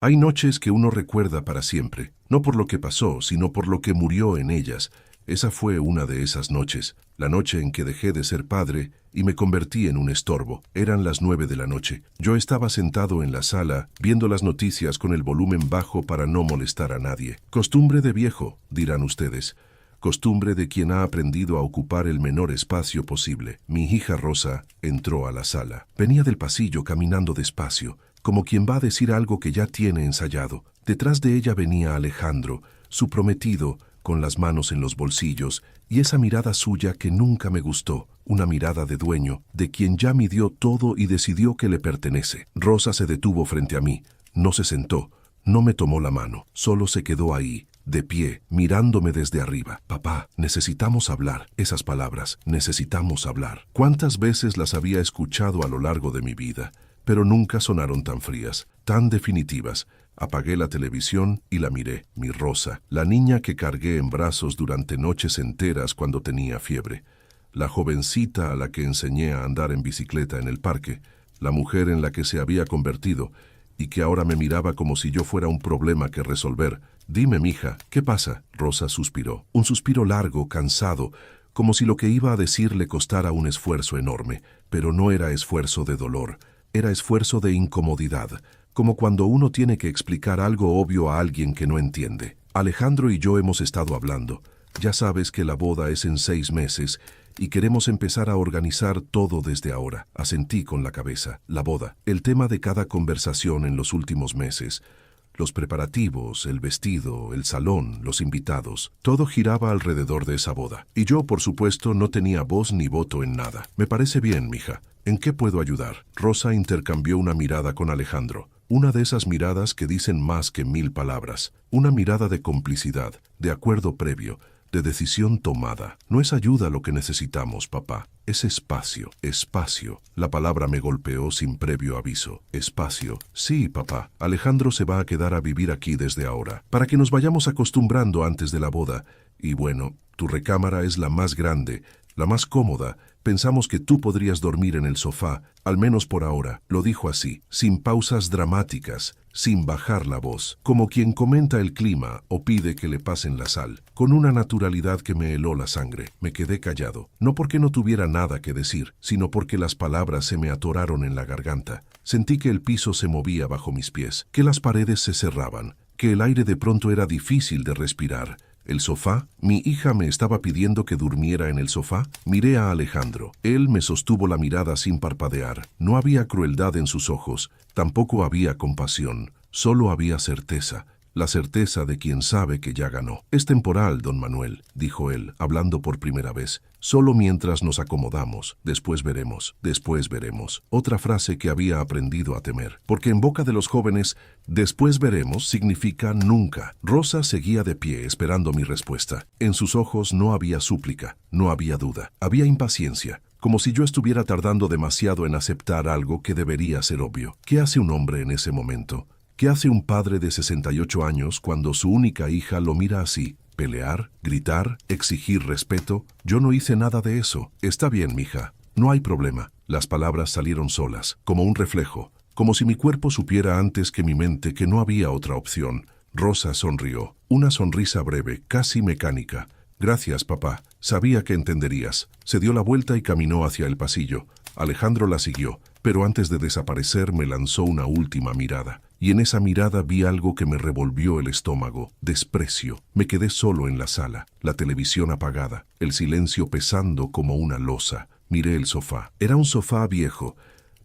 Hay noches que uno recuerda para siempre, no por lo que pasó, sino por lo que murió en ellas. Esa fue una de esas noches, la noche en que dejé de ser padre y me convertí en un estorbo. Eran las 9 de la noche. Yo estaba sentado en la sala, viendo las noticias con el volumen bajo para no molestar a nadie. Costumbre de viejo, dirán ustedes. Costumbre de quien ha aprendido a ocupar el menor espacio posible. Mi hija Rosa entró a la sala. Venía del pasillo caminando despacio, como quien va a decir algo que ya tiene ensayado. Detrás de ella venía Alejandro, su prometido, con las manos en los bolsillos, y esa mirada suya que nunca me gustó, una mirada de dueño, de quien ya midió todo y decidió que le pertenece. Rosa se detuvo frente a mí, no se sentó, no me tomó la mano, solo se quedó ahí, de pie, mirándome desde arriba. Papá, necesitamos hablar. Esas palabras, necesitamos hablar. ¿Cuántas veces las había escuchado a lo largo de mi vida? Pero nunca sonaron tan frías, tan definitivas. Apagué la televisión y la miré. Mi Rosa, la niña que cargué en brazos durante noches enteras cuando tenía fiebre. La jovencita a la que enseñé a andar en bicicleta en el parque. La mujer en la que se había convertido y que ahora me miraba como si yo fuera un problema que resolver. Dime, mija, ¿qué pasa? Rosa suspiró. Un suspiro largo, cansado, como si lo que iba a decir le costara un esfuerzo enorme. Pero no era esfuerzo de dolor, era esfuerzo de incomodidad, como cuando uno tiene que explicar algo obvio a alguien que no entiende. Alejandro y yo hemos estado hablando. Ya sabes que la boda es en 6 meses y queremos empezar a organizar todo desde ahora. Asentí con la cabeza. La boda, el tema de cada conversación en los últimos meses. Los preparativos, el vestido, el salón, los invitados, todo giraba alrededor de esa boda. Y yo, por supuesto, no tenía voz ni voto en nada. Me parece bien, mija. ¿En qué puedo ayudar? Rosa intercambió una mirada con Alejandro. Una de esas miradas que dicen más que 1000 palabras. Una mirada de complicidad, de acuerdo previo, de decisión tomada. No es ayuda lo que necesitamos, papá. Es espacio, espacio. La palabra me golpeó sin previo aviso. Espacio. Sí, papá. Alejandro se va a quedar a vivir aquí desde ahora, para que nos vayamos acostumbrando antes de la boda. Y bueno, tu recámara es la más grande, la más cómoda. Pensamos que tú podrías dormir en el sofá, al menos por ahora. Lo dijo así, sin pausas dramáticas, sin bajar la voz, como quien comenta el clima o pide que le pasen la sal, con una naturalidad que me heló la sangre. Me quedé callado, no porque no tuviera nada que decir, sino porque las palabras se me atoraron en la garganta. Sentí que el piso se movía bajo mis pies, que las paredes se cerraban, que el aire de pronto era difícil de respirar. ¿El sofá? ¿Mi hija me estaba pidiendo que durmiera en el sofá? Miré a Alejandro. Él me sostuvo la mirada sin parpadear. No había crueldad en sus ojos, tampoco había compasión, solo había certeza. La certeza de quien sabe que ya ganó. Es temporal, don Manuel, dijo él, hablando por primera vez. Solo mientras nos acomodamos. Después veremos, después veremos. Otra frase que había aprendido a temer. Porque en boca de los jóvenes, después veremos significa nunca. Rosa seguía de pie esperando mi respuesta. En sus ojos no había súplica, no había duda. Había impaciencia. Como si yo estuviera tardando demasiado en aceptar algo que debería ser obvio. ¿Qué hace un hombre en ese momento? ¿Qué hace un padre de 68 años cuando su única hija lo mira así? ¿Pelear? ¿Gritar? ¿Exigir respeto? Yo no hice nada de eso. Está bien, mija. No hay problema. Las palabras salieron solas, como un reflejo, como si mi cuerpo supiera antes que mi mente que no había otra opción. Rosa sonrió. Una sonrisa breve, casi mecánica. Gracias, papá. Sabía que entenderías. Se dio la vuelta y caminó hacia el pasillo. Alejandro la siguió, pero antes de desaparecer me lanzó una última mirada. Y en esa mirada vi algo que me revolvió el estómago. Desprecio. Me quedé solo en la sala, la televisión apagada, el silencio pesando como una losa. Miré el sofá. Era un sofá viejo,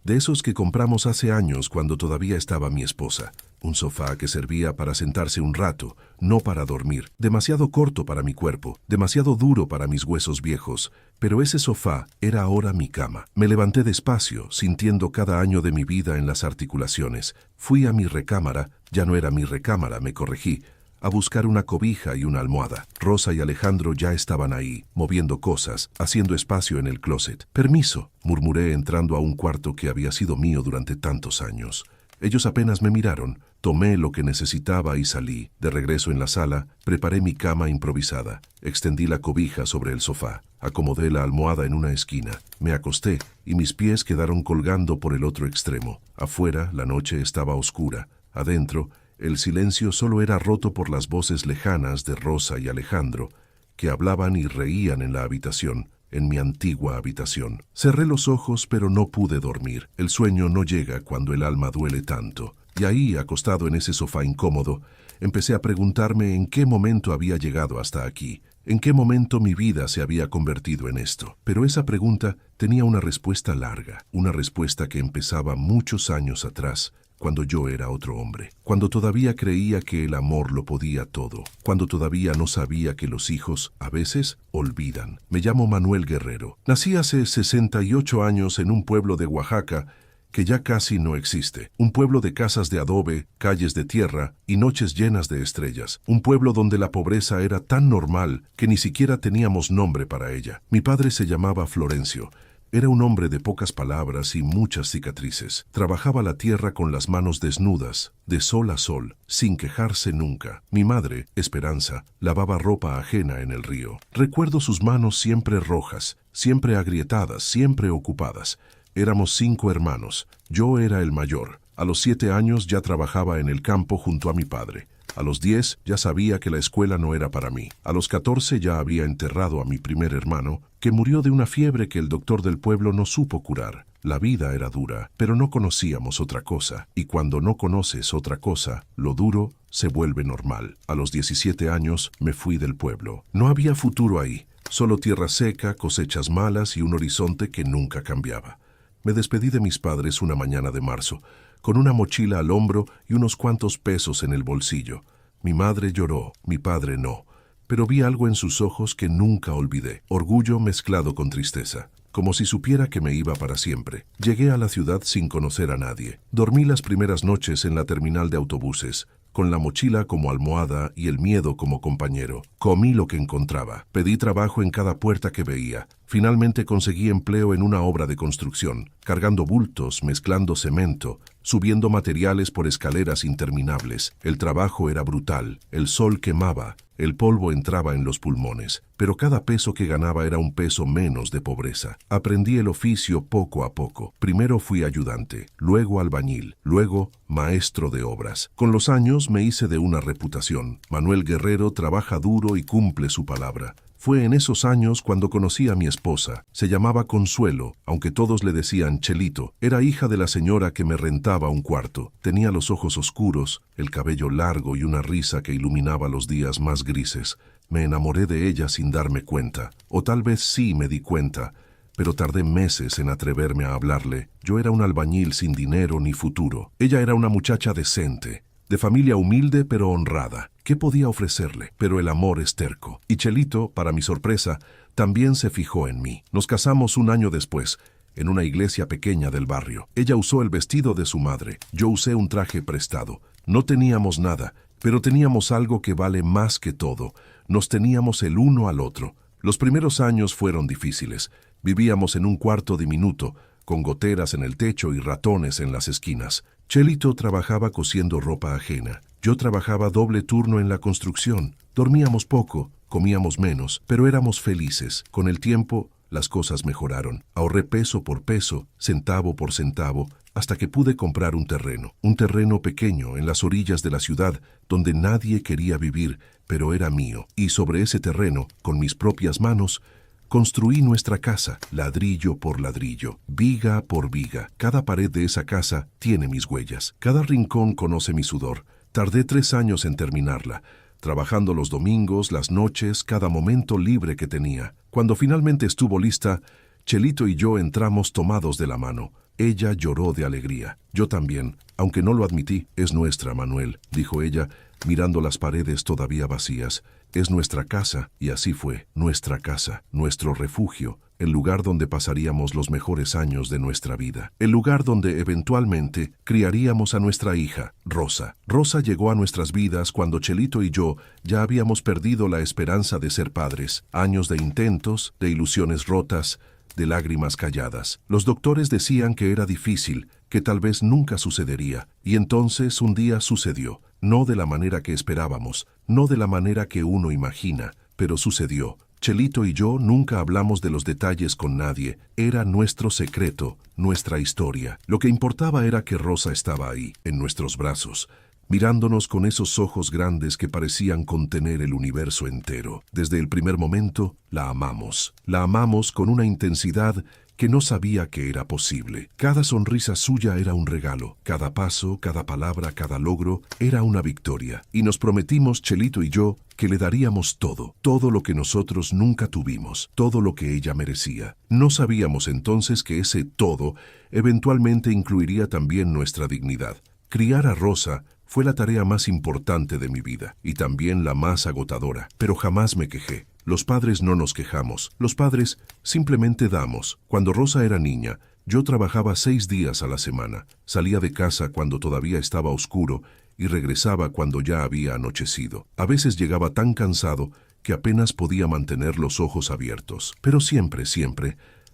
de esos que compramos hace años cuando todavía estaba mi esposa. Un sofá que servía para sentarse un rato, no para dormir. Demasiado corto para mi cuerpo, demasiado duro para mis huesos viejos. Pero ese sofá era ahora mi cama. Me levanté despacio, sintiendo cada año de mi vida en las articulaciones. Fui a mi recámara, ya no era mi recámara, me corregí, a buscar una cobija y una almohada. Rosa y Alejandro ya estaban ahí, moviendo cosas, haciendo espacio en el closet. Permiso, murmuré entrando a un cuarto que había sido mío durante tantos años. Ellos apenas me miraron, tomé lo que necesitaba y salí. De regreso en la sala, preparé mi cama improvisada, extendí la cobija sobre el sofá, acomodé la almohada en una esquina, me acosté y mis pies quedaron colgando por el otro extremo. Afuera, la noche estaba oscura. Adentro, El silencio solo era roto por las voces lejanas de Rosa y Alejandro, que hablaban y reían en la habitación, en mi antigua habitación. Cerré los ojos, pero no pude dormir. El sueño no llega cuando el alma duele tanto. Y ahí, acostado en ese sofá incómodo, empecé a preguntarme en qué momento había llegado hasta aquí, en qué momento mi vida se había convertido en esto. Pero esa pregunta tenía una respuesta larga, una respuesta que empezaba muchos años atrás, cuando yo era otro hombre, cuando todavía creía que el amor lo podía todo, cuando todavía no sabía que los hijos, a veces, olvidan. Me llamo Manuel Guerrero. Nací hace 68 años en un pueblo de Oaxaca que ya casi no existe. Un pueblo de casas de adobe, calles de tierra y noches llenas de estrellas. Un pueblo donde la pobreza era tan normal que ni siquiera teníamos nombre para ella. Mi padre se llamaba Florencio. Era un hombre de pocas palabras y muchas cicatrices. Trabajaba la tierra con las manos desnudas, de sol a sol, sin quejarse nunca. Mi madre, Esperanza, lavaba ropa ajena en el río. Recuerdo sus manos siempre rojas, siempre agrietadas, siempre ocupadas. Éramos 5 hermanos. Yo era el mayor. A los 7 años ya trabajaba en el campo junto a mi padre. A los 10 ya sabía que la escuela no era para mí. A los 14 ya había enterrado a mi primer hermano, que murió de una fiebre que el doctor del pueblo no supo curar. La vida era dura, pero no conocíamos otra cosa. Y cuando no conoces otra cosa, lo duro se vuelve normal. A los 17 años me fui del pueblo. No había futuro ahí. Solo tierra seca, cosechas malas y un horizonte que nunca cambiaba. Me despedí de mis padres una mañana de marzo, con una mochila al hombro y unos cuantos pesos en el bolsillo. Mi madre lloró, mi padre no, pero vi algo en sus ojos que nunca olvidé, orgullo mezclado con tristeza, como si supiera que me iba para siempre. Llegué a la ciudad sin conocer a nadie. Dormí las primeras noches en la terminal de autobuses, con la mochila como almohada y el miedo como compañero. Comí lo que encontraba. Pedí trabajo en cada puerta que veía. Finalmente conseguí empleo en una obra de construcción, cargando bultos, mezclando cemento, subiendo materiales por escaleras interminables. El trabajo era brutal, el sol quemaba, el polvo entraba en los pulmones, pero cada peso que ganaba era un peso menos de pobreza. Aprendí el oficio poco a poco. Primero fui ayudante, luego albañil, luego maestro de obras. Con los años me hice de una reputación. Manuel Guerrero trabaja duro y cumple su palabra. Fue en esos años cuando conocí a mi esposa. Se llamaba Consuelo, aunque todos le decían Chelito. Era hija de la señora que me rentaba un cuarto. Tenía los ojos oscuros, el cabello largo y una risa que iluminaba los días más grises. Me enamoré de ella sin darme cuenta. O tal vez sí me di cuenta, pero tardé meses en atreverme a hablarle. Yo era un albañil sin dinero ni futuro. Ella era una muchacha decente, de familia humilde pero honrada. ¿Qué podía ofrecerle? Pero el amor es terco. Y Chelito, para mi sorpresa, también se fijó en mí. Nos casamos un año después, en una iglesia pequeña del barrio. Ella usó el vestido de su madre. Yo usé un traje prestado. No teníamos nada, pero teníamos algo que vale más que todo. Nos teníamos el uno al otro. Los primeros años fueron difíciles. Vivíamos en un cuarto diminuto, con goteras en el techo y ratones en las esquinas. Chelito trabajaba cosiendo ropa ajena. Yo trabajaba doble turno en la construcción. Dormíamos poco, comíamos menos, pero éramos felices. Con el tiempo, las cosas mejoraron. Ahorré peso por peso, centavo por centavo, hasta que pude comprar un terreno pequeño en las orillas de la ciudad, donde nadie quería vivir, pero era mío. Y sobre ese terreno, con mis propias manos, construí nuestra casa, ladrillo por ladrillo, viga por viga. Cada pared de esa casa tiene mis huellas. Cada rincón conoce mi sudor. Tardé 3 años en terminarla, trabajando los domingos, las noches, cada momento libre que tenía. Cuando finalmente estuvo lista, Chelito y yo entramos tomados de la mano. Ella lloró de alegría. Yo también, aunque no lo admití. Es nuestra, Manuel, dijo ella, mirando las paredes todavía vacías. Es nuestra casa, y así fue, nuestra casa, nuestro refugio, el lugar donde pasaríamos los mejores años de nuestra vida, el lugar donde eventualmente criaríamos a nuestra hija, Rosa. Rosa llegó a nuestras vidas cuando Chelito y yo ya habíamos perdido la esperanza de ser padres. Años de intentos, de ilusiones rotas, de lágrimas calladas. Los doctores decían que era difícil, que tal vez nunca sucedería, y entonces un día sucedió. No de la manera que esperábamos, no de la manera que uno imagina, pero sucedió. Chelito y yo nunca hablamos de los detalles con nadie. Era nuestro secreto, nuestra historia. Lo que importaba era que Rosa estaba ahí, en nuestros brazos, mirándonos con esos ojos grandes que parecían contener el universo entero. Desde el primer momento, la amamos. La amamos con una intensidad que no sabía que era posible. Cada sonrisa suya era un regalo. Cada paso, cada palabra, cada logro era una victoria. Y nos prometimos, Chelito y yo, que le daríamos todo, todo lo que nosotros nunca tuvimos, todo lo que ella merecía. No sabíamos entonces que ese todo eventualmente incluiría también nuestra dignidad. Criar a Rosa fue la tarea más importante de mi vida y también la más agotadora, pero jamás me quejé. Los padres no nos quejamos, los padres simplemente damos. Cuando Rosa era niña, yo trabajaba 6 días a la semana, salía de casa cuando todavía estaba oscuro y regresaba cuando ya había anochecido. A veces llegaba tan cansado que apenas podía mantener los ojos abiertos, pero siempre,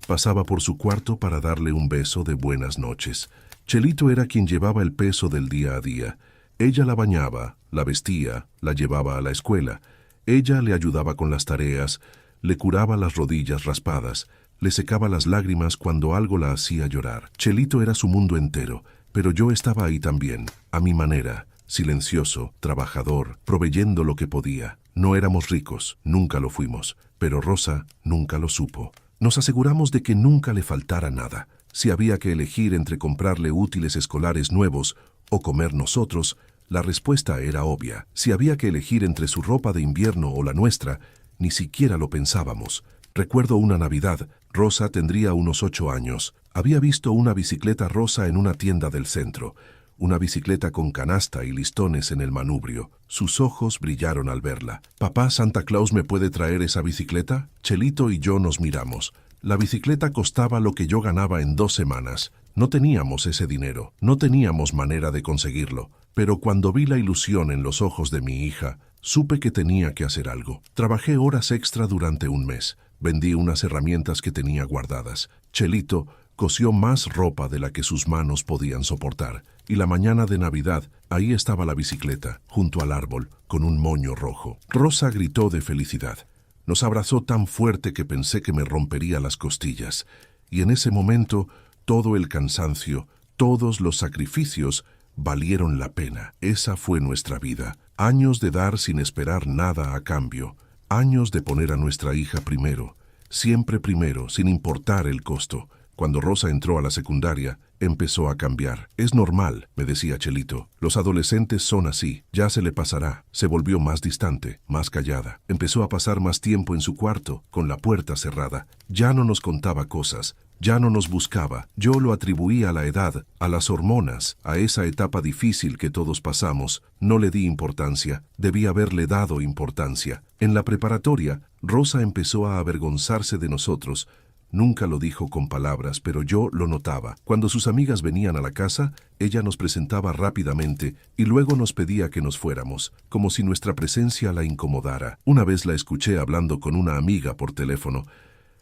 pasaba por su cuarto para darle un beso de buenas noches. Chelito era quien llevaba el peso del día a día. Ella la bañaba, la vestía, la llevaba a la escuela. Ella le ayudaba con las tareas, le curaba las rodillas raspadas, le secaba las lágrimas cuando algo la hacía llorar. Chelito era su mundo entero, pero yo estaba ahí también, a mi manera, silencioso, trabajador, proveyendo lo que podía. No éramos ricos, nunca lo fuimos, pero Rosa nunca lo supo. Nos aseguramos de que nunca le faltara nada. Si había que elegir entre comprarle útiles escolares nuevos o comer nosotros, la respuesta era obvia. Si había que elegir entre su ropa de invierno o la nuestra, ni siquiera lo pensábamos. Recuerdo una Navidad. Rosa tendría unos 8 años. Había visto una bicicleta rosa en una tienda del centro. Una bicicleta con canasta y listones en el manubrio. Sus ojos brillaron al verla. «¿Papá, Santa Claus me puede traer esa bicicleta?» Chelito y yo nos miramos. La bicicleta costaba lo que yo ganaba en 2 semanas. No teníamos ese dinero. No teníamos manera de conseguirlo. Pero cuando vi la ilusión en los ojos de mi hija, supe que tenía que hacer algo. Trabajé horas extra durante un mes. Vendí unas herramientas que tenía guardadas. Chelito cosió más ropa de la que sus manos podían soportar. Y la mañana de Navidad, ahí estaba la bicicleta, junto al árbol, con un moño rojo. Rosa gritó de felicidad. Nos abrazó tan fuerte que pensé que me rompería las costillas. Y en ese momento, todo el cansancio, todos los sacrificios, valieron la pena. Esa fue nuestra vida. Años de dar sin esperar nada a cambio. Años de poner a nuestra hija primero. Siempre primero, sin importar el costo. Cuando Rosa entró a la secundaria, empezó a cambiar. «Es normal», me decía Chelito. «Los adolescentes son así. Ya se le pasará». Se volvió más distante, más callada. Empezó a pasar más tiempo en su cuarto, con la puerta cerrada. Ya no nos contaba cosas. Ya no nos buscaba. Yo lo atribuía a la edad, a las hormonas, a esa etapa difícil que todos pasamos. No le di importancia. Debí haberle dado importancia. En la preparatoria, Rosa empezó a avergonzarse de nosotros. Nunca lo dijo con palabras, pero yo lo notaba. Cuando sus amigas venían a la casa, ella nos presentaba rápidamente y luego nos pedía que nos fuéramos, como si nuestra presencia la incomodara. Una vez la escuché hablando con una amiga por teléfono.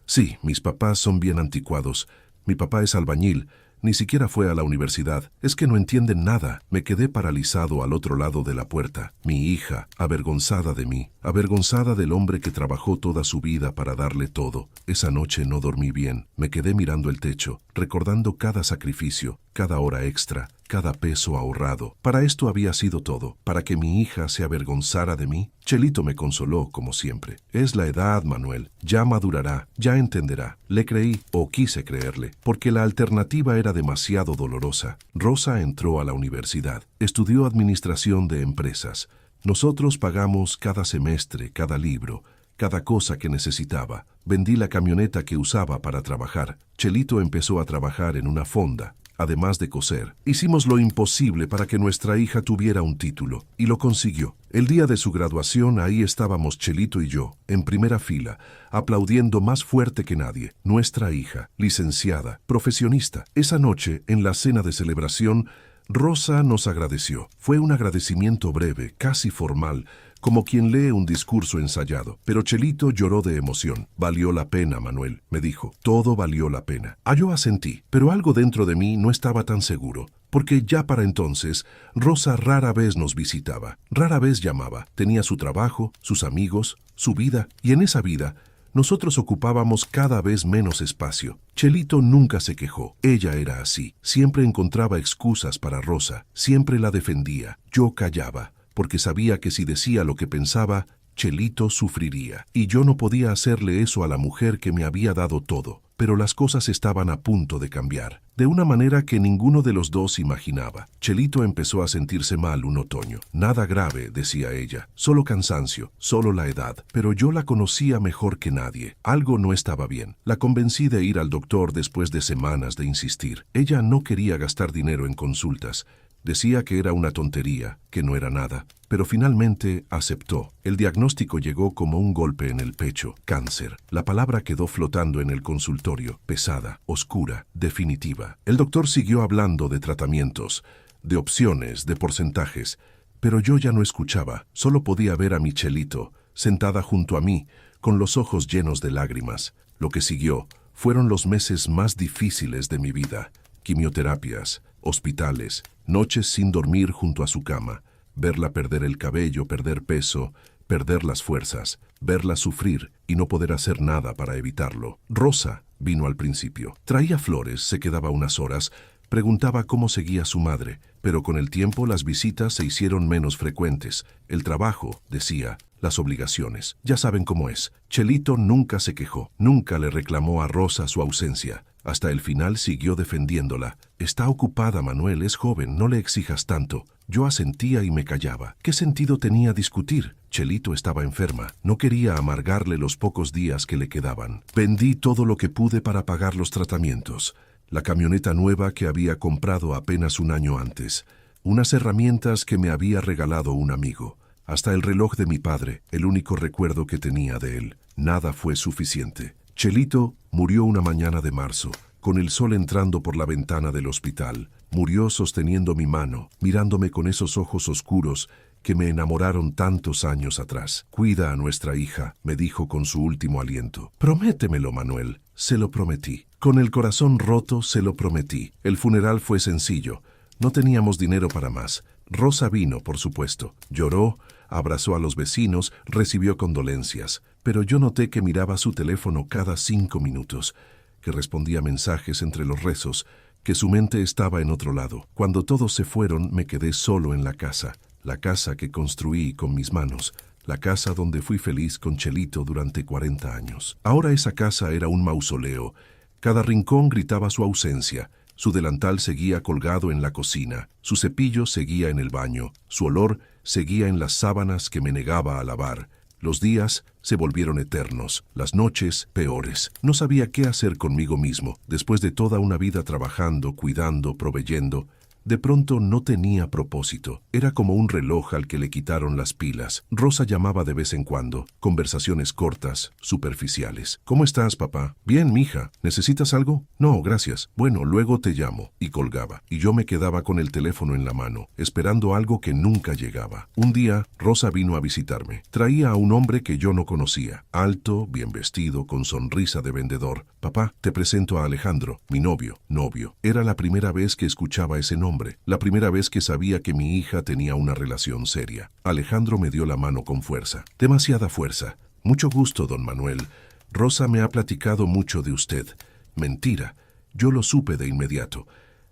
«Sí, mis papás son bien anticuados. Mi papá es albañil. Ni siquiera fue a la universidad. Es que no entienden nada». Me quedé paralizado al otro lado de la puerta. Mi hija, avergonzada de mí, avergonzada del hombre que trabajó toda su vida para darle todo. Esa noche no dormí bien. Me quedé mirando el techo, recordando cada sacrificio, cada hora extra, cada peso ahorrado. Para esto había sido todo, para que mi hija se avergonzara de mí. Chelito me consoló, como siempre. «Es la edad, Manuel. Ya madurará, ya entenderá». Le creí, o quise creerle, porque la alternativa era demasiado dolorosa. Rosa entró a la universidad. Estudió administración de empresas. Nosotros pagamos cada semestre, cada libro, cada cosa que necesitaba. Vendí la camioneta que usaba para trabajar. Chelito empezó a trabajar en una fonda, además de coser. Hicimos lo imposible para que nuestra hija tuviera un título, y lo consiguió. El día de su graduación, ahí estábamos Chelito y yo, en primera fila, aplaudiendo más fuerte que nadie. Nuestra hija, licenciada, profesionista. Esa noche, en la cena de celebración, Rosa nos agradeció. Fue un agradecimiento breve, casi formal, como quien lee un discurso ensayado. Pero Chelito lloró de emoción. «Valió la pena, Manuel», me dijo. «Todo valió la pena». Yo asentí, pero algo dentro de mí no estaba tan seguro, porque ya para entonces Rosa rara vez nos visitaba, rara vez llamaba. Tenía su trabajo, sus amigos, su vida, y en esa vida Nosotros ocupábamos cada vez menos espacio. Chelito nunca se quejó. Ella era así. Siempre encontraba excusas para Rosa. Siempre la defendía. Yo callaba, porque sabía que si decía lo que pensaba, Chelito sufriría. Y yo no podía hacerle eso a la mujer que me había dado todo. Pero las cosas estaban a punto de cambiar, de una manera que ninguno de los dos imaginaba. Chelito empezó a sentirse mal un otoño. Nada grave, decía ella, solo cansancio, solo la edad. Pero yo la conocía mejor que nadie. Algo no estaba bien. La convencí de ir al doctor después de semanas de insistir. Ella no quería gastar dinero en consultas. Decía que era una tontería, que no era nada, pero finalmente aceptó. El diagnóstico llegó como un golpe en el pecho: cáncer. La palabra quedó flotando en el consultorio, pesada, oscura, definitiva. El doctor siguió hablando de tratamientos, de opciones, de porcentajes, pero yo ya no escuchaba. Solo podía ver a mi Chelito, sentada junto a mí, con los ojos llenos de lágrimas. Lo que siguió fueron los meses más difíciles de mi vida: quimioterapias, hospitales, noches sin dormir junto a su cama, verla perder el cabello, perder peso, perder las fuerzas, verla sufrir y no poder hacer nada para evitarlo. Rosa vino al principio. Traía flores, se quedaba unas horas, preguntaba cómo seguía su madre, pero con el tiempo las visitas se hicieron menos frecuentes. El trabajo, decía, las obligaciones. Ya saben cómo es. Chelito nunca se quejó, nunca le reclamó a Rosa su ausencia. Hasta el final siguió defendiéndola. Está ocupada, Manuel, es joven, no le exijas tanto. Yo asentía y me callaba. ¿Qué sentido tenía discutir? Chelito estaba enferma. No quería amargarle los pocos días que le quedaban. Vendí todo lo que pude para pagar los tratamientos. La camioneta nueva que había comprado apenas un año antes. Unas herramientas que me había regalado un amigo. Hasta el reloj de mi padre, el único recuerdo que tenía de él. Nada fue suficiente. Chelito murió una mañana de marzo, con el sol entrando por la ventana del hospital. Murió sosteniendo mi mano, mirándome con esos ojos oscuros que me enamoraron tantos años atrás. Cuida a nuestra hija, me dijo con su último aliento. Prométemelo, Manuel. Se lo prometí. Con el corazón roto se lo prometí. El funeral fue sencillo. No teníamos dinero para más. Rosa vino, por supuesto. Lloró, abrazó a los vecinos, recibió condolencias. Pero yo noté que miraba su teléfono cada 5 minutos, que respondía mensajes entre los rezos, que su mente estaba en otro lado. Cuando todos se fueron, me quedé solo en la casa que construí con mis manos, la casa donde fui feliz con Chelito durante 40 años. Ahora esa casa era un mausoleo. Cada rincón gritaba su ausencia. Su delantal seguía colgado en la cocina, su cepillo seguía en el baño, su olor seguía en las sábanas que me negaba a lavar. Los días se volvieron eternos, las noches peores. No sabía qué hacer conmigo mismo. Después de toda una vida trabajando, cuidando, proveyendo, de pronto no tenía propósito. Era como un reloj al que le quitaron las pilas. Rosa llamaba de vez en cuando, conversaciones cortas, superficiales. ¿Cómo estás, papá? Bien, mija. ¿Necesitas algo? No, gracias. Bueno, luego te llamo. Y colgaba. Y yo me quedaba con el teléfono en la mano, esperando algo que nunca llegaba. Un día, Rosa vino a visitarme. Traía a un hombre que yo no conocía. Alto, bien vestido, con sonrisa de vendedor. Papá, te presento a Alejandro, mi novio. Era la primera vez que escuchaba ese nombre. La primera vez que sabía que mi hija tenía una relación seria. Alejandro me dio la mano con fuerza. Demasiada fuerza. Mucho gusto, don Manuel. Rosa me ha platicado mucho de usted. Mentira. Yo lo supe de inmediato.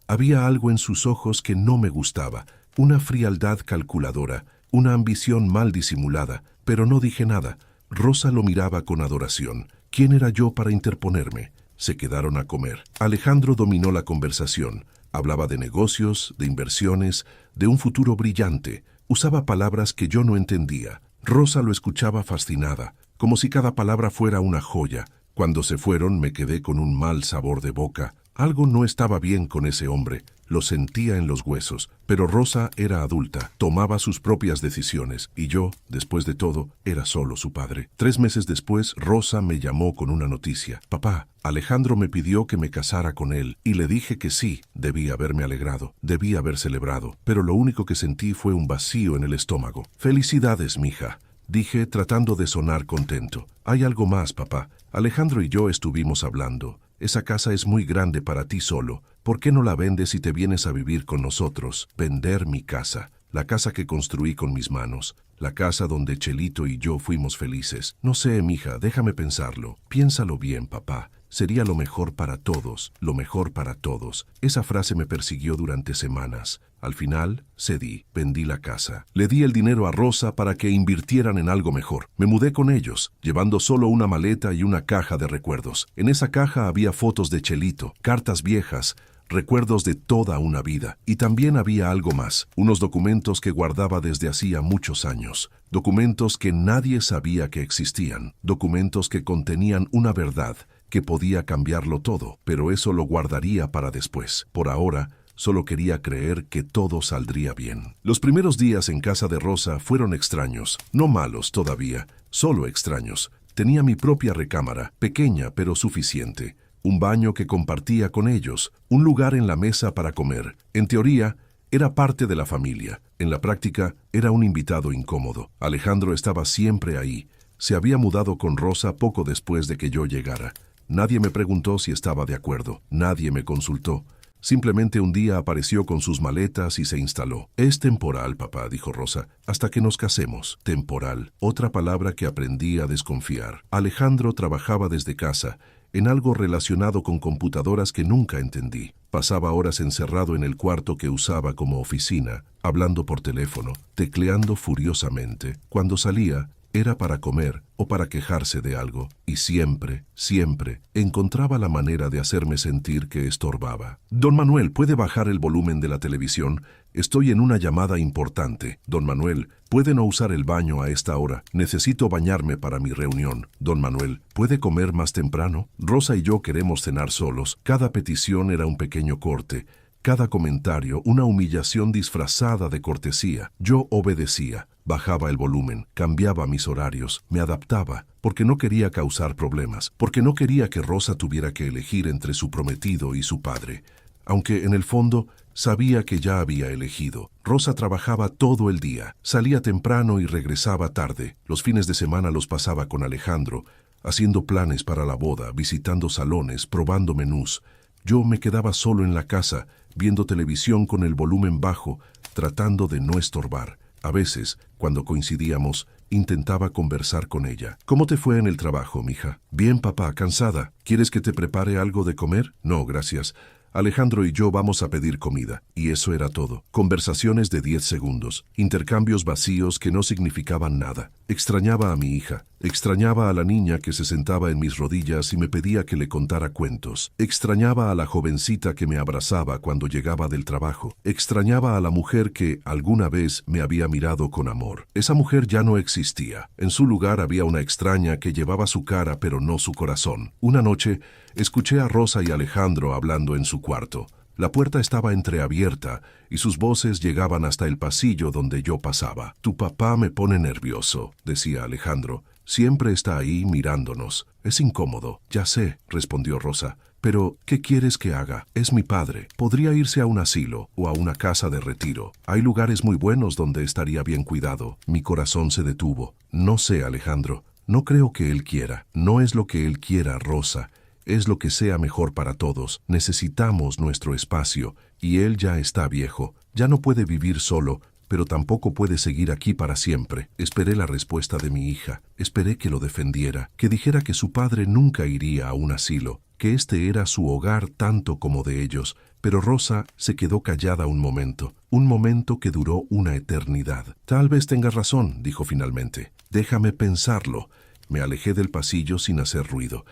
Había algo en sus ojos que no me gustaba. Una frialdad calculadora. Una ambición mal disimulada. Pero no dije nada. Rosa lo miraba con adoración. ¿Quién era yo para interponerme? Se quedaron a comer. Alejandro dominó la conversación. Hablaba de negocios, de inversiones, de un futuro brillante. Usaba palabras que yo no entendía. Rosa lo escuchaba fascinada, como si cada palabra fuera una joya. Cuando se fueron me quedé con un mal sabor de boca. Algo no estaba bien con ese hombre. Lo sentía en los huesos. Pero Rosa era adulta, tomaba sus propias decisiones, y yo, después de todo, era solo su padre. 3 meses después, Rosa me llamó con una noticia. Papá, Alejandro me pidió que me casara con él, y le dije que sí. Debí haberme alegrado, debí haber celebrado, pero lo único que sentí fue un vacío en el estómago. Felicidades, mija, dije tratando de sonar contento. Hay algo más, papá. Alejandro y yo estuvimos hablando. Esa casa es muy grande para ti solo. ¿Por qué no la vendes y te vienes a vivir con nosotros? Vender mi casa. la casa que construí con mis manos, la casa donde Chelito y yo fuimos felices. No sé, mija, déjame pensarlo. Piénsalo bien, papá. Sería lo mejor para todos, lo mejor para todos. Esa frase me persiguió durante semanas. Al final, cedí, vendí la casa. Le di el dinero a Rosa para que invirtieran en algo mejor. Me mudé con ellos, llevando solo una maleta y una caja de recuerdos. En esa caja había fotos de Chelito, cartas viejas, recuerdos de toda una vida. Y también había algo más, unos documentos que guardaba desde hacía muchos años. Documentos que nadie sabía que existían. Documentos que contenían una verdad que podía cambiarlo todo, pero eso lo guardaría para después. Por ahora, solo quería creer que todo saldría bien. Los primeros días en casa de Rosa fueron extraños, no malos todavía, solo extraños. Tenía mi propia recámara, pequeña pero suficiente, un baño que compartía con ellos, un lugar en la mesa para comer. En teoría, era parte de la familia. En la práctica, era un invitado incómodo. Alejandro estaba siempre ahí. Se había mudado con Rosa poco después de que yo llegara. Nadie me preguntó si estaba de acuerdo. Nadie me consultó. Simplemente un día apareció con sus maletas y se instaló. Es temporal, papá, dijo Rosa, hasta que nos casemos. Temporal, otra palabra que aprendí a desconfiar. Alejandro trabajaba desde casa, en algo relacionado con computadoras que nunca entendí. Pasaba horas encerrado en el cuarto que usaba como oficina, hablando por teléfono, tecleando furiosamente. Cuando salía, era para comer o para quejarse de algo, y siempre, siempre, encontraba la manera de hacerme sentir que estorbaba. Don Manuel, ¿puede bajar el volumen de la televisión? Estoy en una llamada importante. Don Manuel, ¿puede no usar el baño a esta hora? Necesito bañarme para mi reunión. Don Manuel, ¿puede comer más temprano? Rosa y yo queremos cenar solos. Cada petición era un pequeño corte. Cada comentario, una humillación disfrazada de cortesía. Yo obedecía, bajaba el volumen, cambiaba mis horarios, me adaptaba, porque no quería causar problemas, porque no quería que Rosa tuviera que elegir entre su prometido y su padre. Aunque en el fondo sabía que ya había elegido. Rosa trabajaba todo el día, salía temprano y regresaba tarde. Los fines de semana los pasaba con Alejandro, haciendo planes para la boda, visitando salones, probando menús. Yo me quedaba solo en la casa, viendo televisión con el volumen bajo, tratando de no estorbar. A veces, cuando coincidíamos, intentaba conversar con ella. ¿Cómo te fue en el trabajo, mija? Bien, papá, cansada. ¿Quieres que te prepare algo de comer? No, gracias. Alejandro y yo vamos a pedir comida. Y eso era todo. Conversaciones de 10 segundos. Intercambios vacíos que no significaban nada. Extrañaba a mi hija. Extrañaba a la niña que se sentaba en mis rodillas y me pedía que le contara cuentos. Extrañaba a la jovencita que me abrazaba cuando llegaba del trabajo. Extrañaba a la mujer que alguna vez me había mirado con amor. Esa mujer ya no existía. En su lugar había una extraña que llevaba su cara pero no su corazón. Una noche, escuché a Rosa y Alejandro hablando en su cuarto. La puerta estaba entreabierta y sus voces llegaban hasta el pasillo donde yo pasaba. Tu papá me pone nervioso, decía Alejandro. Siempre está ahí mirándonos. Es incómodo. Ya sé, respondió Rosa. Pero, ¿qué quieres que haga? Es mi padre. Podría irse a un asilo o a una casa de retiro. Hay lugares muy buenos donde estaría bien cuidado. Mi corazón se detuvo. No sé, Alejandro. No creo que él quiera. No es lo que él quiera, Rosa. Es lo que sea mejor para todos. Necesitamos nuestro espacio, y él ya está viejo. Ya no puede vivir solo, pero tampoco puede seguir aquí para siempre. Esperé la respuesta de mi hija. Esperé que lo defendiera, que dijera que su padre nunca iría a un asilo, que este era su hogar tanto como de ellos. Pero Rosa se quedó callada un momento que duró una eternidad. Tal vez tengas razón, dijo finalmente. Déjame pensarlo. Me alejé del pasillo sin hacer ruido.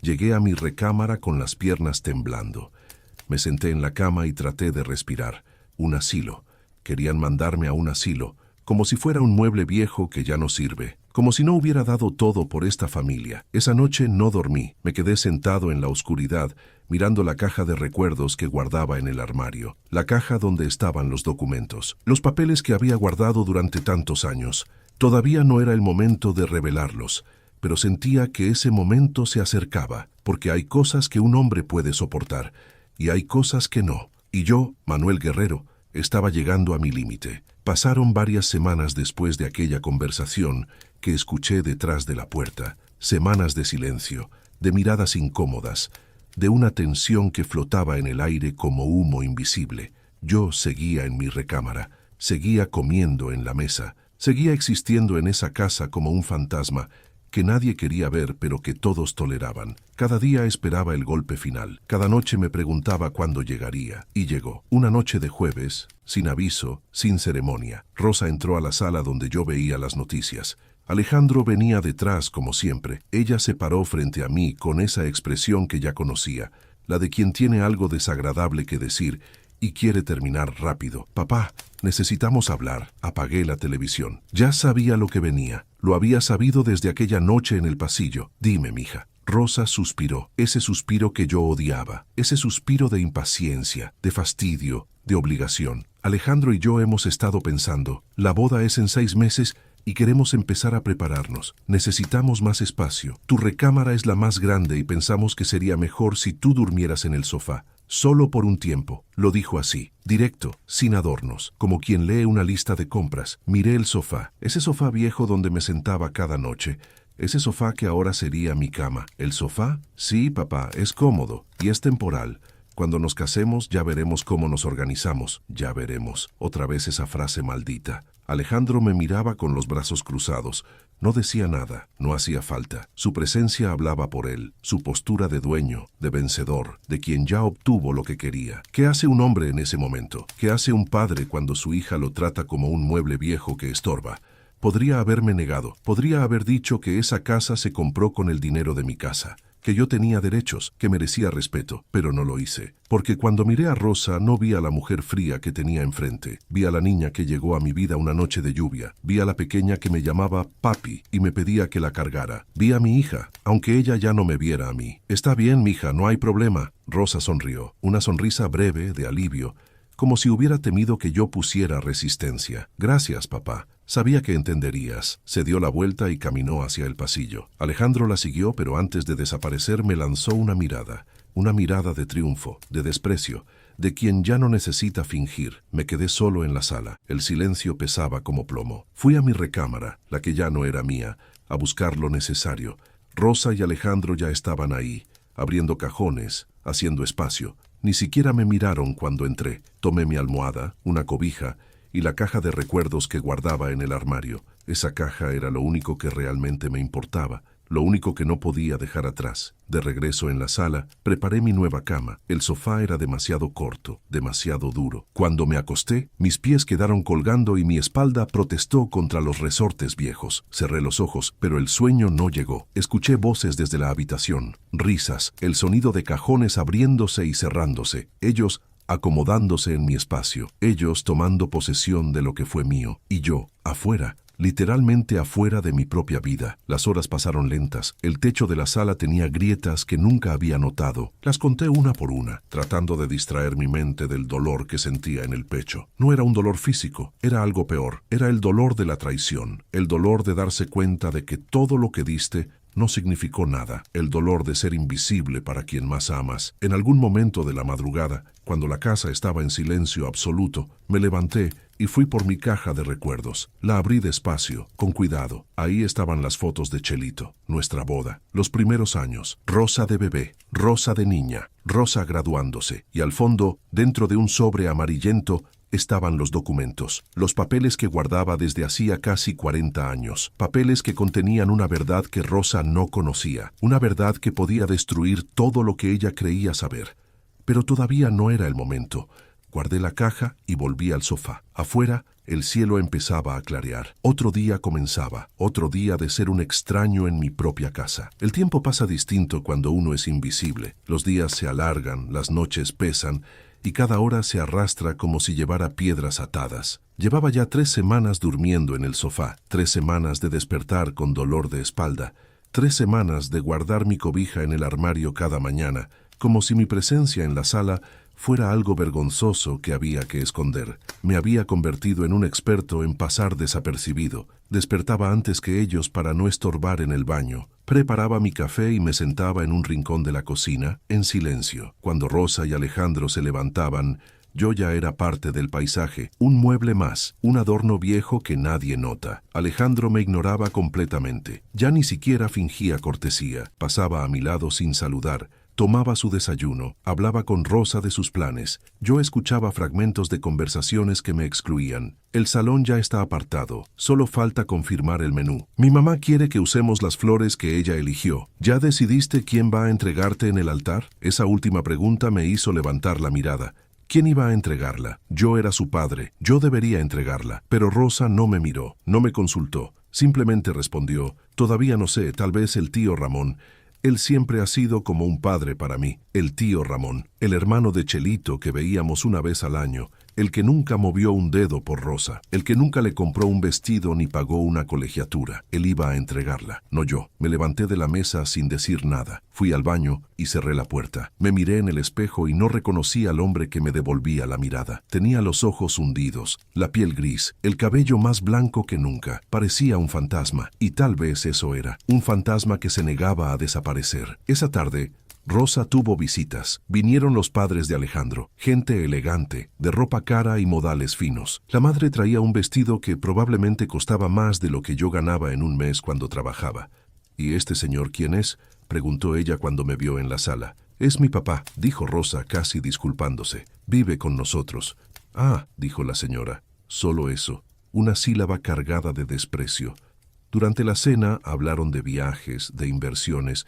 Llegué a mi recámara con las piernas temblando. Me senté en la cama y traté de respirar. Un asilo. Querían mandarme a un asilo, como si fuera un mueble viejo que ya no sirve, como si no hubiera dado todo por esta familia. Esa noche no dormí. Me quedé sentado en la oscuridad, mirando la caja de recuerdos que guardaba en el armario, la caja donde estaban los documentos, los papeles que había guardado durante tantos años. Todavía no era el momento de revelarlos, pero sentía que ese momento se acercaba, porque hay cosas que un hombre puede soportar, y hay cosas que no. Y yo, Manuel Guerrero, estaba llegando a mi límite. Pasaron varias semanas después de aquella conversación que escuché detrás de la puerta, semanas de silencio, de miradas incómodas, de una tensión que flotaba en el aire como humo invisible. Yo seguía en mi recámara, seguía comiendo en la mesa, seguía existiendo en esa casa como un fantasma que nadie quería ver pero que todos toleraban. Cada día esperaba el golpe final. Cada noche me preguntaba cuándo llegaría. Y llegó. Una noche de jueves, sin aviso, sin ceremonia. Rosa entró a la sala donde yo veía las noticias. Alejandro venía detrás como siempre. Ella se paró frente a mí con esa expresión que ya conocía, la de quien tiene algo desagradable que decir y quiere terminar rápido. Papá, necesitamos hablar. Apagué la televisión. Ya sabía lo que venía. Lo había sabido desde aquella noche en el pasillo. Dime, mija. Rosa suspiró, ese suspiro que yo odiaba, ese suspiro de impaciencia, de fastidio, de obligación. Alejandro y yo hemos estado pensando, la boda es en 6 meses y queremos empezar a prepararnos. Necesitamos más espacio. Tu recámara es la más grande y pensamos que sería mejor si tú durmieras en el sofá. Solo por un tiempo, lo dijo así, directo, sin adornos, como quien lee una lista de compras. Miré el sofá, ese sofá viejo donde me sentaba cada noche, ese sofá que ahora sería mi cama. ¿El sofá? Sí, papá, es cómodo y es temporal. Cuando nos casemos ya veremos cómo nos organizamos, ya veremos. Otra vez esa frase maldita. Alejandro me miraba con los brazos cruzados. No decía nada, no hacía falta. Su presencia hablaba por él, su postura de dueño, de vencedor, de quien ya obtuvo lo que quería. ¿Qué hace un hombre en ese momento? ¿Qué hace un padre cuando su hija lo trata como un mueble viejo que estorba? Podría haberme negado, podría haber dicho que esa casa se compró con el dinero de mi casa, que yo tenía derechos, que merecía respeto, pero no lo hice. Porque cuando miré a Rosa no vi a la mujer fría que tenía enfrente, vi a la niña que llegó a mi vida una noche de lluvia, vi a la pequeña que me llamaba papi y me pedía que la cargara, vi a mi hija, aunque ella ya no me viera a mí. Está bien, mija, no hay problema. Rosa sonrió, una sonrisa breve, de alivio, como si hubiera temido que yo pusiera resistencia. Gracias, papá. Sabía que entenderías. Se dio la vuelta y caminó hacia el pasillo. Alejandro la siguió, pero antes de desaparecer me lanzó una mirada de triunfo, de desprecio, de quien ya no necesita fingir. Me quedé solo en la sala. El silencio pesaba como plomo. Fui a mi recámara, la que ya no era mía, a buscar lo necesario. Rosa y Alejandro ya estaban ahí, abriendo cajones, haciendo espacio. Ni siquiera me miraron cuando entré. Tomé mi almohada, una cobija y la caja de recuerdos que guardaba en el armario. Esa caja era lo único que realmente me importaba, lo único que no podía dejar atrás. De regreso en la sala, preparé mi nueva cama. El sofá era demasiado corto, demasiado duro. Cuando me acosté, mis pies quedaron colgando y mi espalda protestó contra los resortes viejos. Cerré los ojos, pero el sueño no llegó. Escuché voces desde la habitación, risas, el sonido de cajones abriéndose y cerrándose. Ellos acomodándose en mi espacio, ellos tomando posesión de lo que fue mío, y yo, afuera, literalmente afuera de mi propia vida. Las horas pasaron lentas. El techo de la sala tenía grietas que nunca había notado. Las conté una por una, tratando de distraer mi mente del dolor que sentía en el pecho. No era un dolor físico, era algo peor. Era el dolor de la traición, el dolor de darse cuenta de que todo lo que diste no significó nada, el dolor de ser invisible para quien más amas. En algún momento de la madrugada, cuando la casa estaba en silencio absoluto, me levanté y fui por mi caja de recuerdos. La abrí despacio, con cuidado. Ahí estaban las fotos de Chelito, nuestra boda, los primeros años, Rosa de bebé, Rosa de niña, Rosa graduándose, y al fondo, dentro de un sobre amarillento, estaban los documentos, los papeles que guardaba desde hacía casi 40 años, papeles que contenían una verdad que Rosa no conocía, una verdad que podía destruir todo lo que ella creía saber. Pero todavía no era el momento. Guardé la caja y volví al sofá. Afuera, el cielo empezaba a clarear. Otro día comenzaba, otro día de ser un extraño en mi propia casa. El tiempo pasa distinto cuando uno es invisible. Los días se alargan, las noches pesan, y cada hora se arrastra como si llevara piedras atadas. Llevaba ya 3 semanas durmiendo en el sofá, 3 semanas de despertar con dolor de espalda, 3 semanas de guardar mi cobija en el armario cada mañana, como si mi presencia en la sala fuera algo vergonzoso que había que esconder. Me había convertido en un experto en pasar desapercibido. Despertaba antes que ellos para no estorbar en el baño. Preparaba mi café y me sentaba en un rincón de la cocina, en silencio. Cuando Rosa y Alejandro se levantaban, yo ya era parte del paisaje, un mueble más, un adorno viejo que nadie nota. Alejandro me ignoraba completamente. Ya ni siquiera fingía cortesía. Pasaba a mi lado sin saludar, tomaba su desayuno, hablaba con Rosa de sus planes. Yo escuchaba fragmentos de conversaciones que me excluían. El salón ya está apartado, solo falta confirmar el menú. Mi mamá quiere que usemos las flores que ella eligió. ¿Ya decidiste quién va a entregarte en el altar? Esa última pregunta me hizo levantar la mirada. ¿Quién iba a entregarla? Yo era su padre, yo debería entregarla. Pero Rosa no me miró, no me consultó. Simplemente respondió, todavía no sé, tal vez el tío Ramón. Él siempre ha sido como un padre para mí, el tío Ramón, el hermano de Chelito que veíamos una vez al año, el que nunca movió un dedo por Rosa, el que nunca le compró un vestido ni pagó una colegiatura. Él iba a entregarla, no yo. Me levanté de la mesa sin decir nada. Fui al baño y cerré la puerta. Me miré en el espejo y no reconocí al hombre que me devolvía la mirada. Tenía los ojos hundidos, la piel gris, el cabello más blanco que nunca. Parecía un fantasma, y tal vez eso era, un fantasma que se negaba a desaparecer. Esa tarde, Rosa tuvo visitas. Vinieron los padres de Alejandro, gente elegante, de ropa cara y modales finos. La madre traía un vestido que probablemente costaba más de lo que yo ganaba en un mes cuando trabajaba. ¿Y este señor quién es?, preguntó ella cuando me vio en la sala. Es mi papá, dijo Rosa casi disculpándose. Vive con nosotros. Ah, dijo la señora. Solo eso. Una sílaba cargada de desprecio. Durante la cena hablaron de viajes, de inversiones,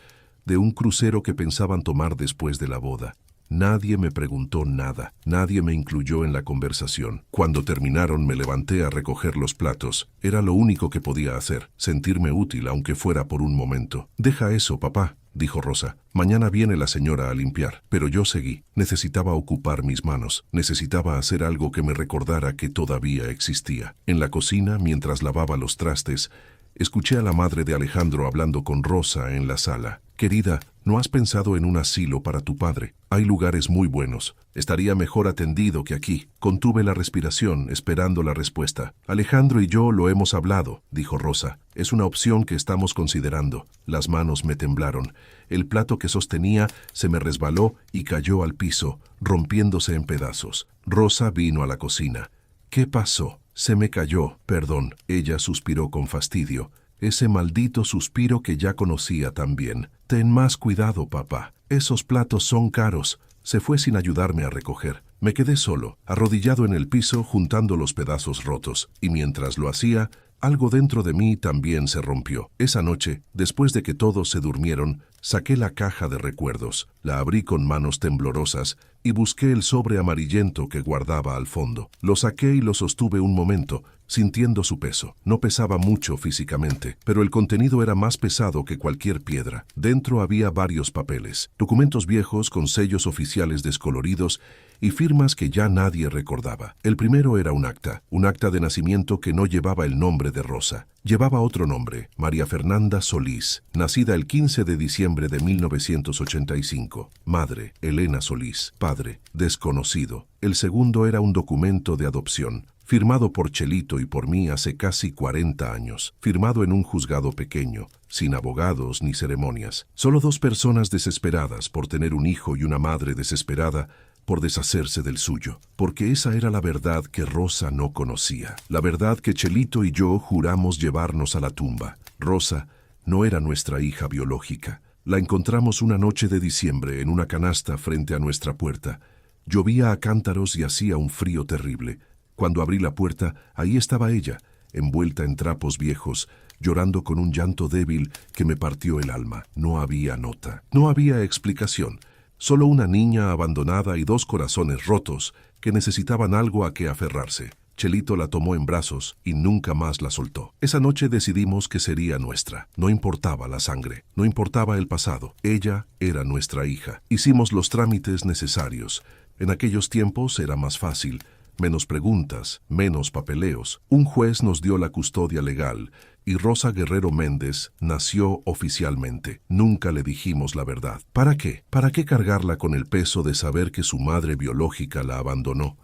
de un crucero que pensaban tomar después de la boda. Nadie me preguntó nada, nadie me incluyó en la conversación. Cuando terminaron me levanté a recoger los platos. Era lo único que podía hacer, sentirme útil aunque fuera por un momento. Deja eso, papá, dijo Rosa. Mañana viene la señora a limpiar. Pero yo seguí. Necesitaba ocupar mis manos. Necesitaba hacer algo que me recordara que todavía existía. En la cocina, mientras lavaba los trastes, escuché a la madre de Alejandro hablando con Rosa en la sala. Querida, ¿no has pensado en un asilo para tu padre? Hay lugares muy buenos. Estaría mejor atendido que aquí. Contuve la respiración, esperando la respuesta. Alejandro y yo lo hemos hablado, dijo Rosa. Es una opción que estamos considerando. Las manos me temblaron. El plato que sostenía se me resbaló y cayó al piso, rompiéndose en pedazos. Rosa vino a la cocina. ¿Qué pasó? Se me cayó, perdón. Ella suspiró con fastidio. Ese maldito suspiro que ya conocía también. Ten más cuidado, papá. Esos platos son caros. Se fue sin ayudarme a recoger. Me quedé solo, arrodillado en el piso, juntando los pedazos rotos. Y mientras lo hacía, algo dentro de mí también se rompió. Esa noche, después de que todos se durmieron, saqué la caja de recuerdos, la abrí con manos temblorosas y busqué el sobre amarillento que guardaba al fondo. Lo saqué y lo sostuve un momento, sintiendo su peso. No pesaba mucho físicamente, pero el contenido era más pesado que cualquier piedra. Dentro había varios papeles, documentos viejos con sellos oficiales descoloridos y firmas que ya nadie recordaba. El primero era un acta de nacimiento que no llevaba el nombre de Rosa. Llevaba otro nombre, María Fernanda Solís, nacida el 15 de diciembre de 1985. Madre, Elena Solís. Padre, desconocido. El segundo era un documento de adopción, firmado por Chelito y por mí hace casi 40 años, firmado en un juzgado pequeño, sin abogados ni ceremonias. Solo dos personas desesperadas por tener un hijo y una madre desesperada por deshacerse del suyo, porque esa era la verdad que Rosa no conocía, la verdad que Chelito y yo juramos llevarnos a la tumba. Rosa no era nuestra hija biológica. La encontramos una noche de diciembre en una canasta frente a nuestra puerta. Llovía a cántaros y hacía un frío terrible. Cuando abrí la puerta, ahí estaba ella, envuelta en trapos viejos, llorando con un llanto débil que me partió el alma. No había nota, no había explicación. Solo una niña abandonada y dos corazones rotos que necesitaban algo a que aferrarse. Chelito la tomó en brazos y nunca más la soltó. Esa noche decidimos que sería nuestra. No importaba la sangre, no importaba el pasado. Ella era nuestra hija. Hicimos los trámites necesarios. En aquellos tiempos era más fácil. Menos preguntas, menos papeleos. Un juez nos dio la custodia legal y Rosa Guerrero Méndez nació oficialmente. Nunca le dijimos la verdad. ¿Para qué? ¿Para qué cargarla con el peso de saber que su madre biológica la abandonó?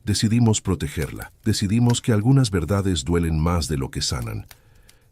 Decidimos protegerla. Decidimos que algunas verdades duelen más de lo que sanan.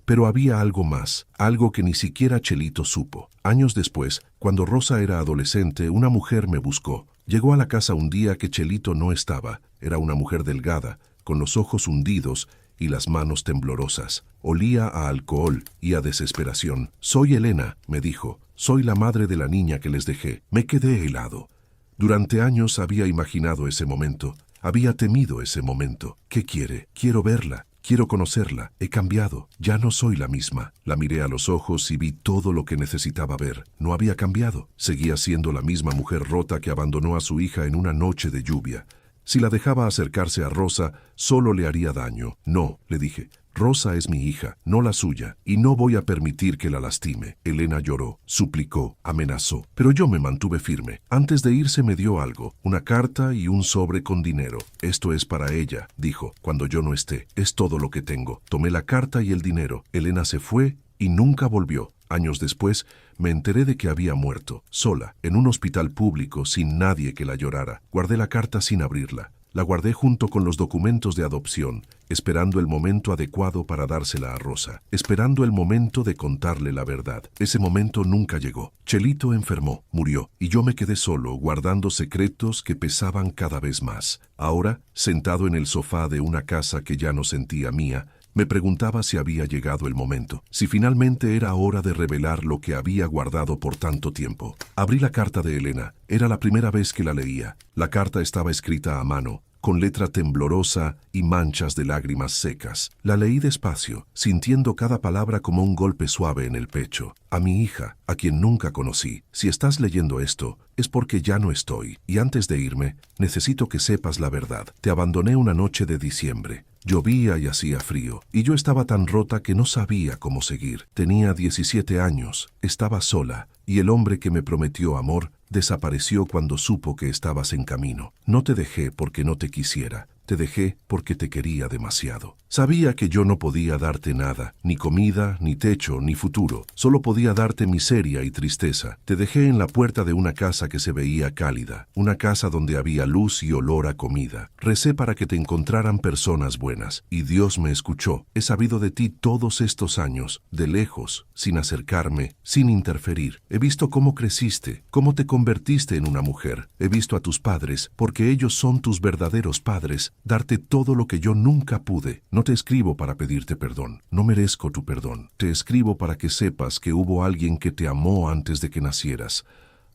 Pero había algo más, algo que ni siquiera Chelito supo. Años después, cuando Rosa era adolescente, una mujer me buscó. Llegó a la casa un día que Chelito no estaba. Era una mujer delgada, con los ojos hundidos y las manos temblorosas. Olía a alcohol y a desesperación. «Soy Elena», me dijo. Soy la madre de la niña que les dejé. Me quedé helado. Durante años había imaginado ese momento. Había temido ese momento. ¿Qué quiere? Quiero verla. Quiero conocerla. He cambiado. Ya no soy la misma. La miré a los ojos y vi todo lo que necesitaba ver. No había cambiado. Seguía siendo la misma mujer rota que abandonó a su hija en una noche de lluvia. Si la dejaba acercarse a Rosa, solo le haría daño. No, le dije. Rosa es mi hija, no la suya, y no voy a permitir que la lastime. Elena lloró, suplicó, amenazó, pero yo me mantuve firme. Antes de irse me dio algo, una carta y un sobre con dinero. Esto es para ella, dijo, cuando yo no esté. Es todo lo que tengo. Tomé la carta y el dinero. Elena se fue y nunca volvió. Años después, me enteré de que había muerto, sola, en un hospital público, sin nadie que la llorara. Guardé la carta sin abrirla. La guardé junto con los documentos de adopción, esperando el momento adecuado para dársela a Rosa, esperando el momento de contarle la verdad. Ese momento nunca llegó. Chelito enfermó, murió, y yo me quedé solo, guardando secretos que pesaban cada vez más. Ahora, sentado en el sofá de una casa que ya no sentía mía, me preguntaba si había llegado el momento, si finalmente era hora de revelar lo que había guardado por tanto tiempo. Abrí la carta de Elena. Era la primera vez que la leía. La carta estaba escrita a mano, con letra temblorosa y manchas de lágrimas secas. La leí despacio, sintiendo cada palabra como un golpe suave en el pecho. A mi hija, a quien nunca conocí. Si estás leyendo esto, es porque ya no estoy. Y antes de irme, necesito que sepas la verdad. Te abandoné una noche de diciembre. Llovía y hacía frío, y yo estaba tan rota que no sabía cómo seguir. Tenía 17 años, estaba sola, y el hombre que me prometió amor desapareció cuando supo que estabas en camino. No te dejé porque no te quisiera, te dejé porque te quería demasiado. Sabía que yo no podía darte nada, ni comida, ni techo, ni futuro. Solo podía darte miseria y tristeza. Te dejé en la puerta de una casa que se veía cálida, una casa donde había luz y olor a comida. Recé para que te encontraran personas buenas, y Dios me escuchó. He sabido de ti todos estos años, de lejos, sin acercarme, sin interferir. He visto cómo creciste, cómo te convertiste en una mujer. He visto a tus padres, porque ellos son tus verdaderos padres, darte todo lo que yo nunca pude. No te escribo para pedirte perdón. No merezco tu perdón. Te escribo para que sepas que hubo alguien que te amó antes de que nacieras.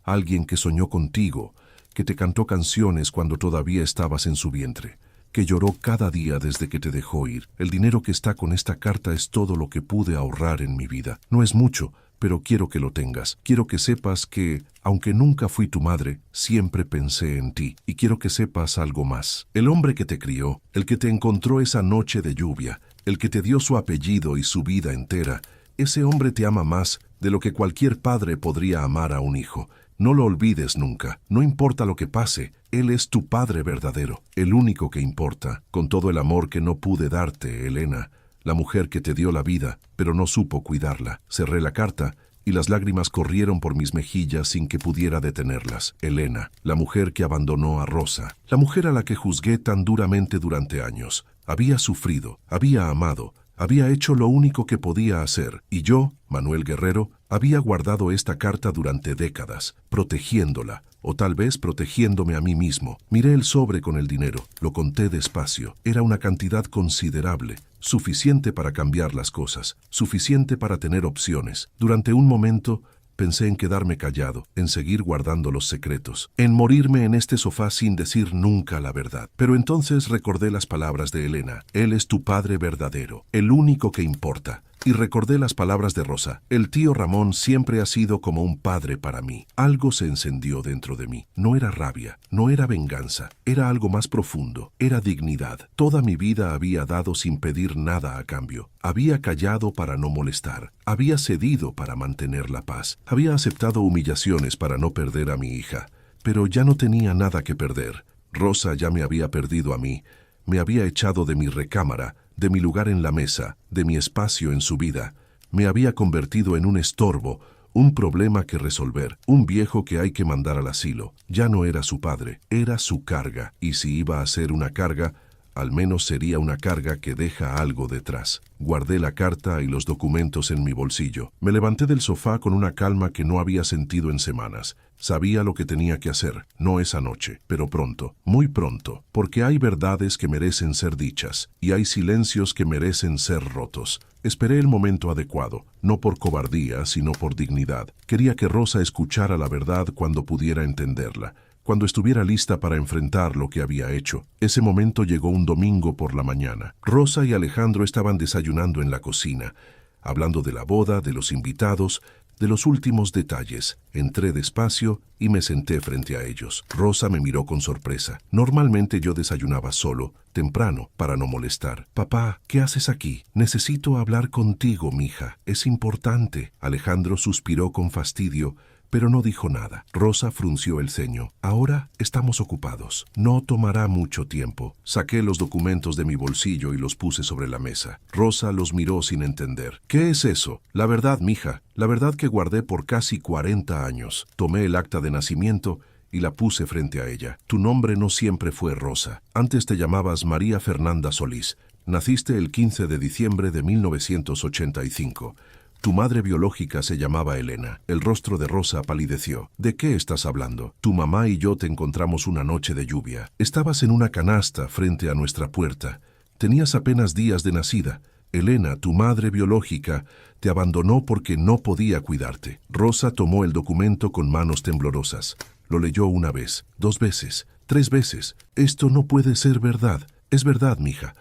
Alguien que soñó contigo, que te cantó canciones cuando todavía estabas en su vientre, que lloró cada día desde que te dejó ir. El dinero que está con esta carta es todo lo que pude ahorrar en mi vida. No es mucho, pero quiero que lo tengas. Quiero que sepas que, aunque nunca fui tu madre, siempre pensé en ti. Y quiero que sepas algo más. El hombre que te crió, el que te encontró esa noche de lluvia, el que te dio su apellido y su vida entera, ese hombre te ama más de lo que cualquier padre podría amar a un hijo. No lo olvides nunca. No importa lo que pase, él es tu padre verdadero, el único que importa. Con todo el amor que no pude darte, Elena, la mujer que te dio la vida, pero no supo cuidarla. Cerré la carta y las lágrimas corrieron por mis mejillas sin que pudiera detenerlas. Elena, la mujer que abandonó a Rosa, la mujer a la que juzgué tan duramente durante años. Había sufrido, había amado, había hecho lo único que podía hacer, y yo, Manuel Guerrero, había guardado esta carta durante décadas, protegiéndola, o tal vez protegiéndome a mí mismo. Miré el sobre con el dinero, lo conté despacio. Era una cantidad considerable, suficiente para cambiar las cosas, suficiente para tener opciones. Durante un momento pensé en quedarme callado, en seguir guardando los secretos, en morirme en este sofá sin decir nunca la verdad. Pero entonces recordé las palabras de Elena. Él es tu padre verdadero, el único que importa. Y recordé las palabras de Rosa. El tío Ramón siempre ha sido como un padre para mí. Algo se encendió dentro de mí. No era rabia, no era venganza, era algo más profundo, era dignidad. Toda mi vida había dado sin pedir nada a cambio. Había callado para no molestar, había cedido para mantener la paz, había aceptado humillaciones para no perder a mi hija. Pero ya no tenía nada que perder. Rosa ya me había perdido a mí, me había echado de mi recámara, de mi lugar en la mesa, de mi espacio en su vida. Me había convertido en un estorbo, un problema que resolver, un viejo que hay que mandar al asilo. Ya no era su padre, era su carga, y si iba a ser una carga, Al menos sería una carga que deja algo detrás. Guardé la carta y los documentos en mi bolsillo. Me levanté del sofá con una calma que no había sentido en semanas. Sabía lo que tenía que hacer, no esa noche, pero pronto, muy pronto, porque hay verdades que merecen ser dichas y hay silencios que merecen ser rotos. Esperé el momento adecuado, no por cobardía, sino por dignidad. Quería que Rosa escuchara la verdad cuando pudiera entenderla, cuando estuviera lista para enfrentar lo que había hecho. Ese momento llegó un domingo por la mañana. Rosa y Alejandro estaban desayunando en la cocina, hablando de la boda, de los invitados, de los últimos detalles. Entré despacio y me senté frente a ellos. Rosa me miró con sorpresa. Normalmente yo desayunaba solo, temprano, para no molestar. «Papá, ¿qué haces aquí? Necesito hablar contigo, mija. Es importante». Alejandro suspiró con fastidio, pero no dijo nada. Rosa frunció el ceño. «Ahora estamos ocupados. No tomará mucho tiempo». Saqué los documentos de mi bolsillo y los puse sobre la mesa. Rosa los miró sin entender. «¿Qué es eso?» «La verdad, mija. La verdad que guardé por casi 40 años. Tomé el acta de nacimiento y la puse frente a ella. Tu nombre no siempre fue Rosa. Antes te llamabas María Fernanda Solís. Naciste el 15 de diciembre de 1985. Tu madre biológica se llamaba Elena». El rostro de Rosa palideció. «¿De qué estás hablando? Tu mamá y yo te encontramos una noche de lluvia. Estabas en una canasta frente a nuestra puerta. Tenías apenas días de nacida. Elena, tu madre biológica, te abandonó porque no podía cuidarte». Rosa tomó el documento con manos temblorosas. Lo leyó una vez, 2 veces, 3 veces. «Esto no puede ser verdad». «Es verdad, mija.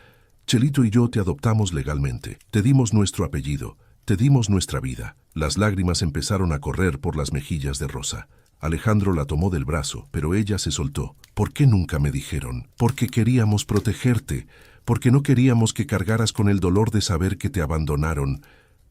Chelito y yo te adoptamos legalmente. Te dimos nuestro apellido. Te dimos nuestra vida». Las lágrimas empezaron a correr por las mejillas de Rosa. Alejandro la tomó del brazo, pero ella se soltó. «¿Por qué nunca me dijeron?» «Porque queríamos protegerte, porque no queríamos que cargaras con el dolor de saber que te abandonaron,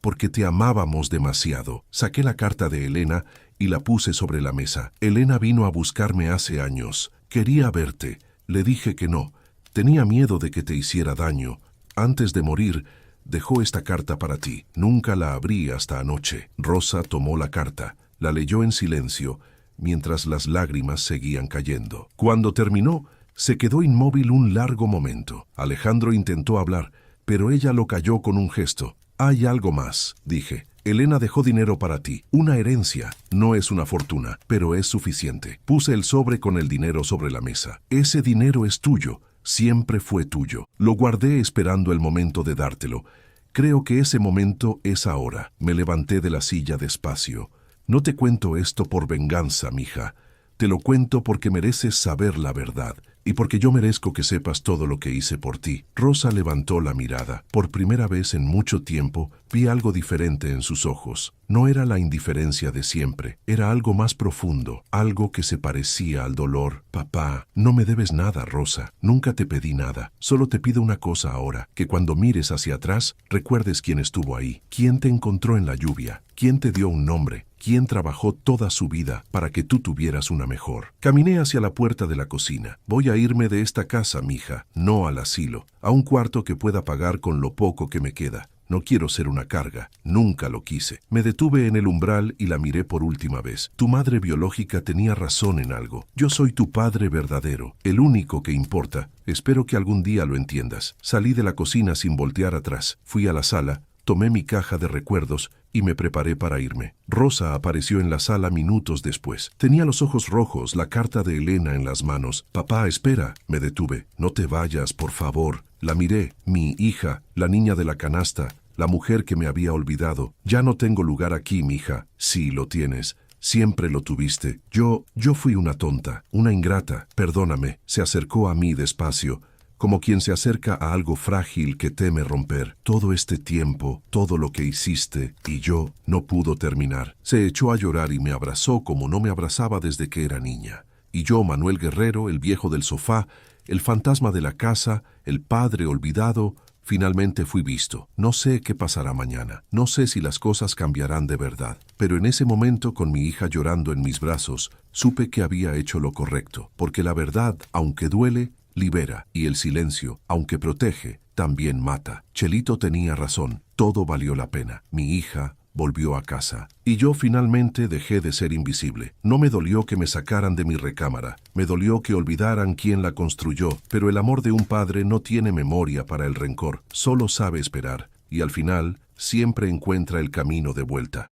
porque te amábamos demasiado». Saqué la carta de Elena y la puse sobre la mesa. «Elena vino a buscarme hace años. Quería verte. Le dije que no. Tenía miedo de que te hiciera daño. Antes de morir, dejó esta carta para ti. Nunca la abrí hasta anoche». Rosa tomó la carta, la leyó en silencio, mientras las lágrimas seguían cayendo. Cuando terminó, se quedó inmóvil un largo momento. Alejandro intentó hablar, pero ella lo calló con un gesto. «Hay algo más», dije. «Elena dejó dinero para ti, una herencia. No es una fortuna, pero es suficiente». Puse el sobre con el dinero sobre la mesa. «Ese dinero es tuyo. Siempre fue tuyo. Lo guardé esperando el momento de dártelo. Creo que ese momento es ahora». Me levanté de la silla despacio. «No te cuento esto por venganza, mija. Te lo cuento porque mereces saber la verdad y porque yo merezco que sepas todo lo que hice por ti». Rosa levantó la mirada. Por primera vez en mucho tiempo vi algo diferente en sus ojos. No era la indiferencia de siempre, era algo más profundo, algo que se parecía al dolor. «Papá, no me debes nada, Rosa. Nunca te pedí nada. Solo te pido una cosa ahora, que cuando mires hacia atrás, recuerdes quién estuvo ahí, quién te encontró en la lluvia, quién te dio un nombre, quién trabajó toda su vida para que tú tuvieras una mejor». Caminé hacia la puerta de la cocina. «Voy a irme de esta casa, mija, no al asilo, a un cuarto que pueda pagar con lo poco que me queda. No quiero ser una carga, nunca lo quise». Me detuve en el umbral y la miré por última vez. «Tu madre biológica tenía razón en algo. Yo soy tu padre verdadero, el único que importa. Espero que algún día lo entiendas». Salí de la cocina sin voltear atrás. Fui a la sala, tomé mi caja de recuerdos y me preparé para irme. Rosa apareció en la sala minutos después. Tenía los ojos rojos, la carta de Elena en las manos. «Papá, espera». Me detuve. «No te vayas, por favor». La miré. Mi hija, la niña de la canasta, la mujer que me había olvidado. «Ya no tengo lugar aquí, mija». «Sí, lo tienes. Siempre lo tuviste. Yo fui una tonta, una ingrata. Perdóname». Se acercó a mí despacio, como quien se acerca a algo frágil que teme romper. «Todo este tiempo, todo lo que hiciste, y yo». No pudo terminar. Se echó a llorar y me abrazó como no me abrazaba desde que era niña. Y yo, Manuel Guerrero, el viejo del sofá, el fantasma de la casa, el padre olvidado, finalmente fui visto. No sé qué pasará mañana. No sé si las cosas cambiarán de verdad. Pero en ese momento, con mi hija llorando en mis brazos, supe que había hecho lo correcto. Porque la verdad, aunque duele, libera. Y el silencio, aunque protege, también mata. Chelito tenía razón. Todo valió la pena. Mi hija, volvió a casa. Y yo finalmente dejé de ser invisible. No me dolió que me sacaran de mi recámara, me dolió que olvidaran quién la construyó, pero el amor de un padre no tiene memoria para el rencor, solo sabe esperar, y al final siempre encuentra el camino de vuelta.